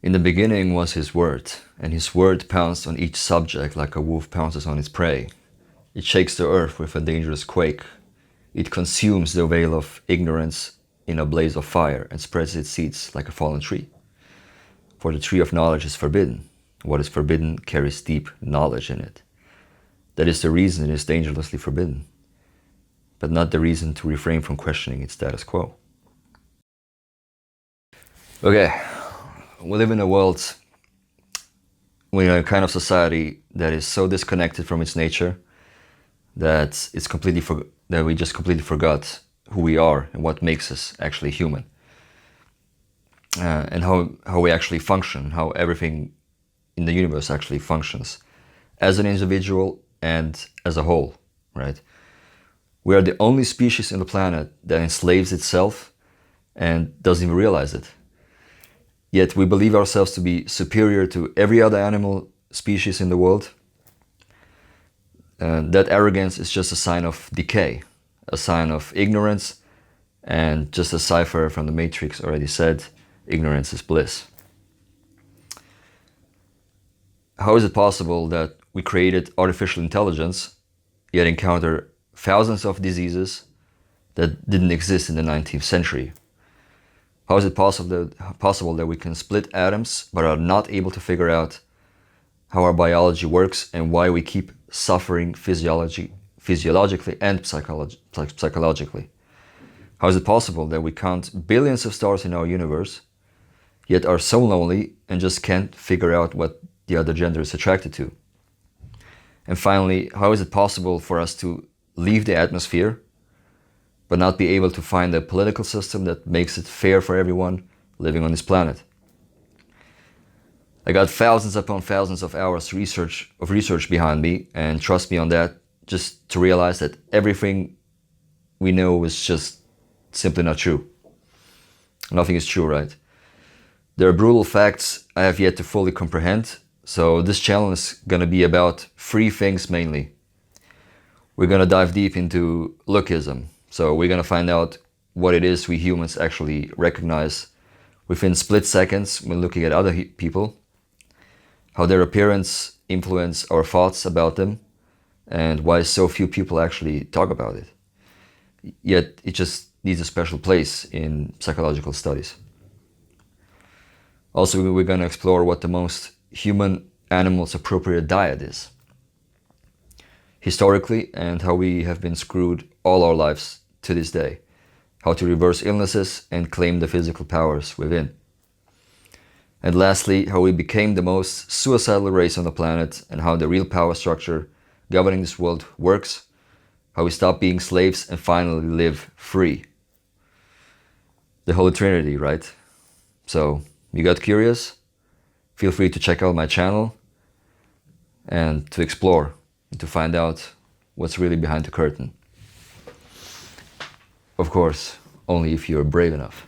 In the beginning was his word, and his word pounced on each subject like a wolf pounces on its prey. It shakes the earth with a dangerous quake. It consumes the veil of ignorance in a blaze of fire and spreads its seeds like a fallen tree. For the tree of knowledge is forbidden. What is forbidden carries deep knowledge in it. That is the reason it is dangerously forbidden, but not the reason to refrain from questioning its status quo. Okay, we live in a world, we're in a kind of society that is so disconnected from its nature that that we just completely forgot who we are and what makes us actually human, and how we actually function, how everything in the universe actually functions as an individual and as a whole, right? We are the only species on the planet that enslaves itself and doesn't even realize it. Yet we believe ourselves to be superior to every other animal species in the world. That arrogance is just a sign of decay, a sign of ignorance, and just as Cypher from the Matrix already said, ignorance is bliss. How is it possible that we created artificial intelligence, yet encounter thousands of diseases that didn't exist in the 19th century? How is it possible that we can split atoms but are not able to figure out how our biology works and why we keep suffering physiologically and psychologically? How is it possible that we count billions of stars in our universe, yet are so lonely and just can't figure out what the other gender is attracted to? And finally, how is it possible for us to leave the atmosphere but not be able to find a political system that makes it fair for everyone living on this planet? I got thousands upon thousands of hours of research behind me, and trust me on that, just to realize that everything we know is just simply not true. Nothing is true, right? There are brutal facts I have yet to fully comprehend, so this channel is gonna be about three things mainly. We're gonna dive deep into lookism. So we're gonna find out what it is we humans actually recognize within split seconds when looking at other people, how their appearance influence our thoughts about them, and why so few people actually talk about it. Yet it just needs a special place in psychological studies. Also, we're gonna explore what the most human animals appropriate diet is historically, and how we have been screwed all our lives to this day, how to reverse illnesses and claim the physical powers within. And lastly, how we became the most suicidal race on the planet and how the real power structure governing this world works, how we stop being slaves and finally live free. The Holy Trinity, right? So, you got curious? Feel free to check out my channel and to explore and to find out what's really behind the curtain. Of course, only if you're brave enough.